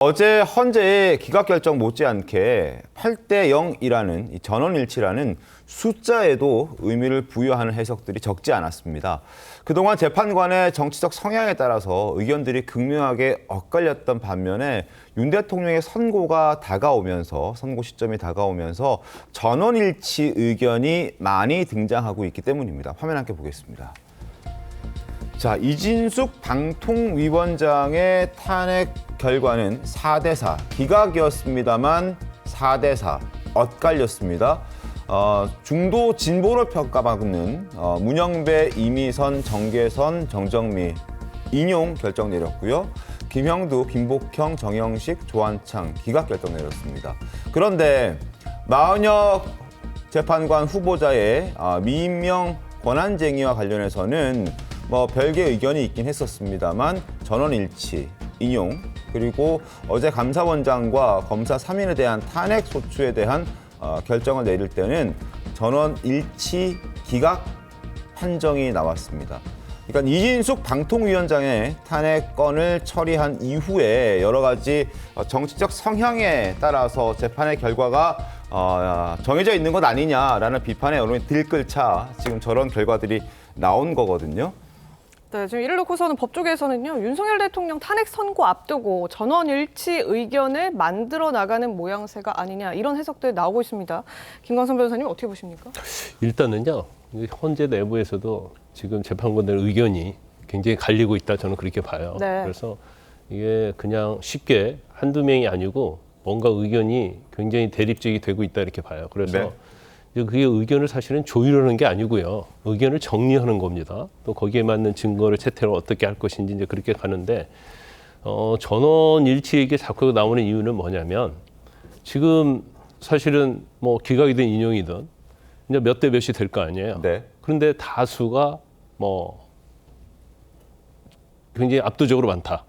어제 헌재의 기각 결정 못지않게 8대 0이라는 이 전원일치라는 숫자에도 의미를 부여하는 해석들이 적지 않았습니다. 그동안 재판관의 정치적 성향에 따라서 의견들이 극명하게 엇갈렸던 반면에 윤 대통령의 선고 시점이 다가오면서 전원일치 의견이 많이 등장하고 있기 때문입니다. 화면 함께 보겠습니다. 자, 이진숙 방통위원장의 탄핵 결과는 4대4 기각이었습니다만 4대4 엇갈렸습니다. 중도 진보로 평가받는 문영배, 이미선, 정계선, 정정미 인용 결정 내렸고요. 김형두, 김복형, 정영식, 조한창 기각 결정 내렸습니다. 그런데 마은혁 재판관 후보자의 미임명 권한쟁의와 관련해서는 별개의 의견이 있긴 했었습니다만 전원일치, 인용, 그리고 어제 감사원장과 검사 3인에 대한 탄핵 소추에 대한 결정을 내릴 때는 전원일치 기각 판정이 나왔습니다. 그러니까 이진숙 방통위원장의 탄핵건을 처리한 이후에 여러 가지 정치적 성향에 따라서 재판의 결과가 정해져 있는 것 아니냐라는 비판의 여론이 들끓자 지금 저런 결과들이 나온 거거든요. 네, 지금 이를 놓고서는 법조계에서는요, 윤석열 대통령 탄핵 선고 앞두고 전원일치 의견을 만들어 나가는 모양새가 아니냐 이런 해석들이 나오고 있습니다. 김광선 변호사님 어떻게 보십니까? 일단은요, 헌재 내부에서도 지금 재판관들 의견이 굉장히 갈리고 있다 저는 그렇게 봐요. 네. 그래서 이게 그냥 쉽게 한두 명이 아니고 뭔가 의견이 굉장히 대립적이 되고 있다 이렇게 봐요. 그래서 네. 그게 의견을 사실은 조율하는 게 아니고요. 의견을 정리하는 겁니다. 또 거기에 맞는 증거를 채택을 어떻게 할 것인지 이제 그렇게 가는데 전원 일치에게 자꾸 나오는 이유는 뭐냐면 지금 사실은 뭐 기각이든 인용이든 이제 몇 대 몇이 될 거 아니에요. 네. 그런데 다수가 뭐 굉장히 압도적으로 많다.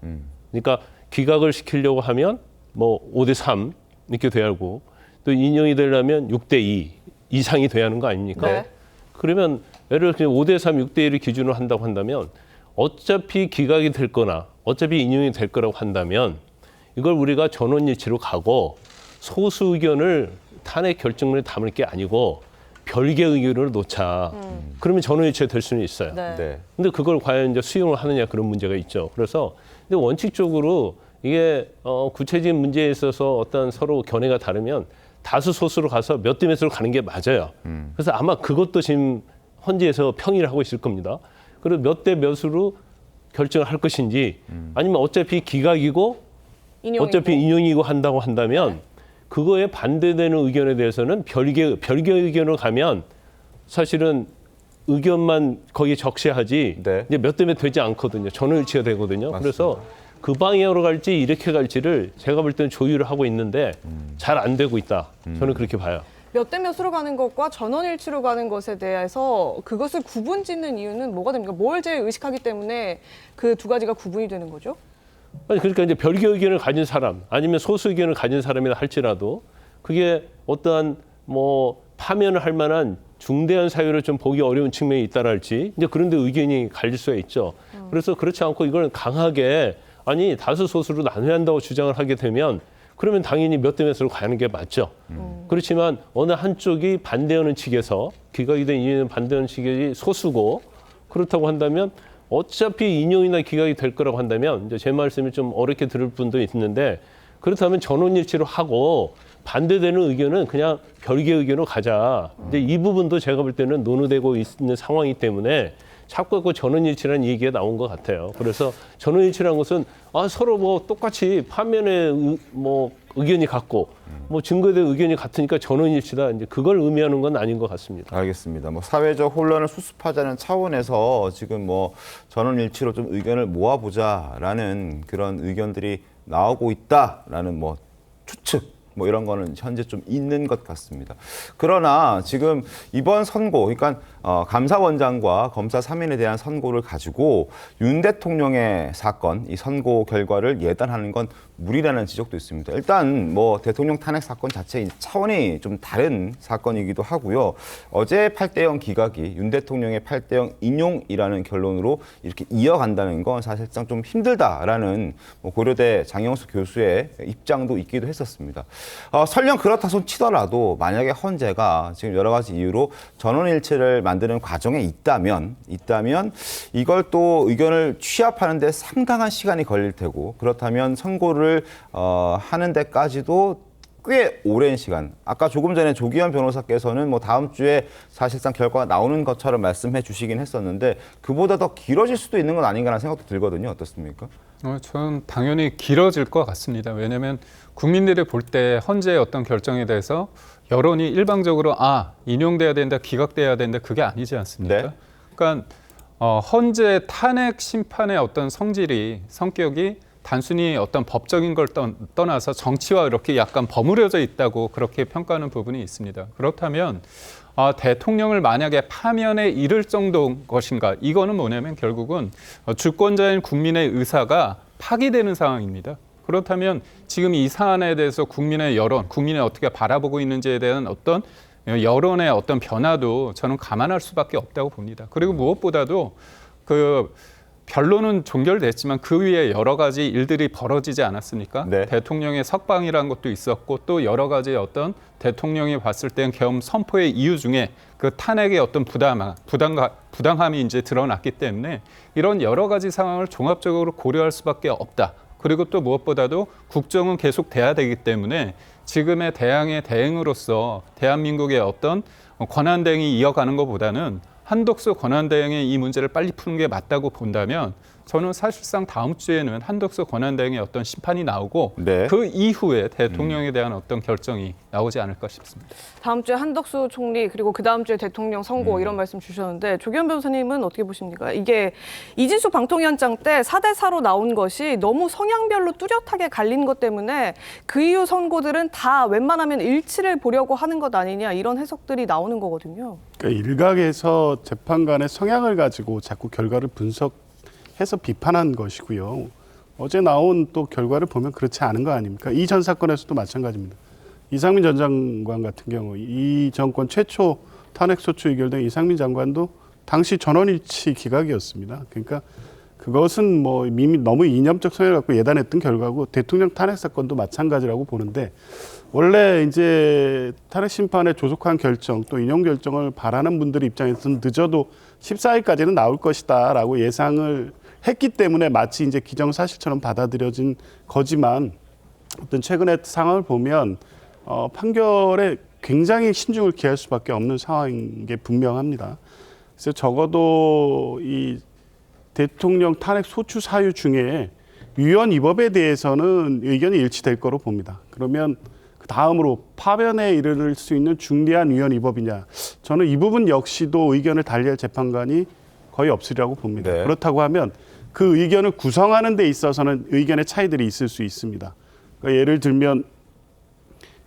그러니까 기각을 시키려고 하면 뭐 5대 3 이렇게 돼야 하고 또 인용이 되려면 6대 2 이상이 돼야 하는 거 아닙니까? 네. 그러면 예를 들어 5대 3, 6대 1을 기준으로 한다고 한다면 어차피 기각이 될 거나 어차피 인용이 될 거라고 한다면 이걸 우리가 전원일치로 가고 소수 의견을 탄핵 결정문에 담을 게 아니고 별개 의견을 놓자. 그러면 전원일치가 될 수는 있어요. 네. 네. 근데 그걸 과연 이제 수용을 하느냐 그런 문제가 있죠. 그래서 근데 원칙적으로 이게 구체적인 문제에 있어서 어떤 서로 견해가 다르면 다수 소수로 가서 몇 대 몇으로 가는 게 맞아요. 그래서 아마 그것도 지금 헌재에서 평의를 하고 있을 겁니다. 그리고 몇 대 몇으로 결정을 할 것인지 아니면 어차피 기각이고 인용이고. 어차피 인용이고 한다고 한다면 그거에 반대되는 의견에 대해서는 별개 의견으로 가면 사실은 의견만 거기에 적시하지 네. 이제 몇 대 몇 되지 않거든요. 전원일치가 되거든요. 맞습니다. 그래서 그 방향으로 갈지 이렇게 갈지를 제가 볼 때는 조율을 하고 있는데 잘 안 되고 있다. 저는 그렇게 봐요. 몇 대 몇으로 가는 것과 전원일치로 가는 것에 대해서 그것을 구분짓는 이유는 뭐가 됩니까? 뭘 제일 의식하기 때문에 그 두 가지가 구분이 되는 거죠? 아니 그러니까 이제 별개 의견을 가진 사람 아니면 소수 의견을 가진 사람이라 할지라도 그게 어떠한 뭐 파면을 할 만한 중대한 사유를 좀 보기 어려운 측면이 있다랄지 이제 그런데 의견이 갈릴 수가 있죠. 그래서 그렇지 않고 이걸 강하게 아니 다수 소수로 나눠야 한다고 주장을 하게 되면 그러면 당연히 몇 대 몇으로 가는 게 맞죠. 그렇지만 어느 한쪽이 반대하는 측에서 기각이든 인용이든 반대하는 측이 소수고 그렇다고 한다면 어차피 인용이나 기각이 될 거라고 한다면 이제 제 말씀이 좀 어렵게 들을 분도 있는데 그렇다면 전원일치로 하고 반대되는 의견은 그냥 별개 의견으로 가자. 근데 이 부분도 제가 볼 때는 논의되고 있는 상황이기 때문에 자꾸 그 전원일치라는 얘기가 나온 것 같아요. 그래서 전원일치라는 것은 서로 뭐 똑같이 판면에 뭐 의견이 같고 뭐 증거에 대한 의견이 같으니까 전원일치다. 이제 그걸 의미하는 건 아닌 것 같습니다. 알겠습니다. 사회적 혼란을 수습하자는 차원에서 지금 전원일치로 좀 의견을 모아보자라는 그런 의견들이 나오고 있다라는 추측. 이런 거는 현재 좀 있는 것 같습니다. 그러나 지금 이번 선고, 그러니까 감사원장과 검사 3인에 대한 선고를 가지고 윤 대통령의 사건, 이 선고 결과를 예단하는 건 무리라는 지적도 있습니다. 일단 뭐 대통령 탄핵 사건 자체 차원이 좀 다른 사건이기도 하고요. 어제 8대0 기각이 윤 대통령의 8대0 인용이라는 결론으로 이렇게 이어간다는 건 사실상 좀 힘들다라는 뭐 고려대 장영수 교수의 입장도 있기도 했었습니다. 설령 그렇다 손 치더라도 만약에 헌재가 지금 여러 가지 이유로 전원일치를 만드는 과정에 있다면 이걸 또 의견을 취합하는 데 상당한 시간이 걸릴 테고 그렇다면 선고를 하는 데까지도 꽤 오랜 시간. 아까 조금 전에 조기현 변호사께서는 뭐 다음 주에 사실상 결과가 나오는 것처럼 말씀해 주시긴 했었는데 그보다 더 길어질 수도 있는 건 아닌가라는 생각도 들거든요. 어떻습니까? 저는 당연히 길어질 것 같습니다. 왜냐하면 국민들이 볼 때 헌재의 어떤 결정에 대해서 여론이 일방적으로 인용돼야 된다, 기각돼야 된다 그게 아니지 않습니까? 네. 그러니까 헌재 탄핵 심판의 어떤 성격이 단순히 어떤 법적인 걸 떠나서 정치와 이렇게 약간 버무려져 있다고 그렇게 평가하는 부분이 있습니다. 그렇다면 대통령을 만약에 파면에 이를 정도인 것인가? 이거는 뭐냐면 결국은 주권자인 국민의 의사가 파기되는 상황입니다. 그렇다면 지금 이 사안에 대해서 국민의 여론, 국민이 어떻게 바라보고 있는지에 대한 어떤 여론의 어떤 변화도 저는 감안할 수밖에 없다고 봅니다. 그리고 무엇보다도 변론은 종결됐지만 그 위에 여러 가지 일들이 벌어지지 않았습니까? 네. 대통령의 대통령의 석방이라는 것도 있었고 또 여러 가지 어떤 대통령이 봤을 땐 계엄 선포의 이유 중에 그 탄핵의 어떤 부당함이 이제 드러났기 때문에 이런 여러 가지 상황을 종합적으로 고려할 수밖에 없다. 그리고 또 무엇보다도 국정은 계속 돼야 되기 때문에 지금의 대항의 대행으로서 대한민국의 어떤 권한대행이 이어가는 것보다는 한덕수 권한대행의 이 문제를 빨리 푸는 게 맞다고 본다면 저는 사실상 다음 주에는 한덕수 권한대행의 어떤 심판이 나오고 네. 그 이후에 대통령에 대한 어떤 결정이 나오지 않을까 싶습니다. 다음 주에 한덕수 총리 그리고 그 다음 주에 대통령 선고 이런 말씀 주셨는데 조기현 변호사님은 어떻게 보십니까? 이게 이진수 방통위원장 때 4대4로 나온 것이 너무 성향별로 뚜렷하게 갈린 것 때문에 그 이후 선고들은 다 웬만하면 일치를 보려고 하는 것 아니냐 이런 해석들이 나오는 거거든요. 그러니까 일각에서 재판관의 성향을 가지고 자꾸 결과를 분석해서 비판한 것이고요. 어제 나온 또 결과를 보면 그렇지 않은 거 아닙니까? 이 전 사건에서도 마찬가지입니다. 이상민 전 장관 같은 경우 이 정권 최초 탄핵소추 의결된 이상민 장관도 당시 전원일치 기각이었습니다. 그러니까 그것은 뭐 이미 너무 이념적 성향을 갖고 예단했던 결과고 대통령 탄핵 사건도 마찬가지라고 보는데 원래 이제 탄핵 심판의 조속한 결정 또 인용 결정을 바라는 분들 입장에서는 늦어도 14일까지는 나올 것이다라고 예상을 했기 때문에 마치 이제 기정사실처럼 받아들여진 거지만 어떤 최근의 상황을 보면 판결에 굉장히 신중을 기할 수밖에 없는 상황인 게 분명합니다. 그래서 적어도 이 대통령 탄핵 소추 사유 중에 위헌 위법에 대해서는 의견이 일치될 거로 봅니다. 그러면 그 다음으로 파면에 이를 수 있는 중대한 위헌 위법이냐? 저는 이 부분 역시도 의견을 달리할 재판관이 거의 없으리라고 봅니다. 네. 그렇다고 하면 그 의견을 구성하는 데 있어서는 의견의 차이들이 있을 수 있습니다. 그러니까 예를 들면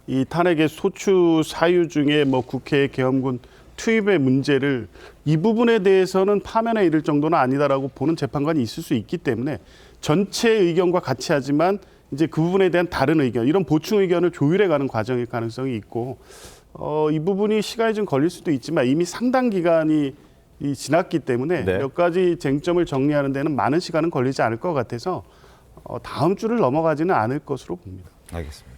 이 탄핵의 소추 사유 중에 뭐 국회 계엄군 투입의 문제를 이 부분에 대해서는 파면에 이를 정도는 아니다라고 보는 재판관이 있을 수 있기 때문에 전체 의견과 같이 하지만 이제 그 부분에 대한 다른 의견, 이런 보충 의견을 조율해가는 과정일 가능성이 있고 이 부분이 시간이 좀 걸릴 수도 있지만 이미 상당 기간이 지났기 때문에 네. 몇 가지 쟁점을 정리하는 데는 많은 시간은 걸리지 않을 것 같아서 다음 주를 넘어가지는 않을 것으로 봅니다. 알겠습니다.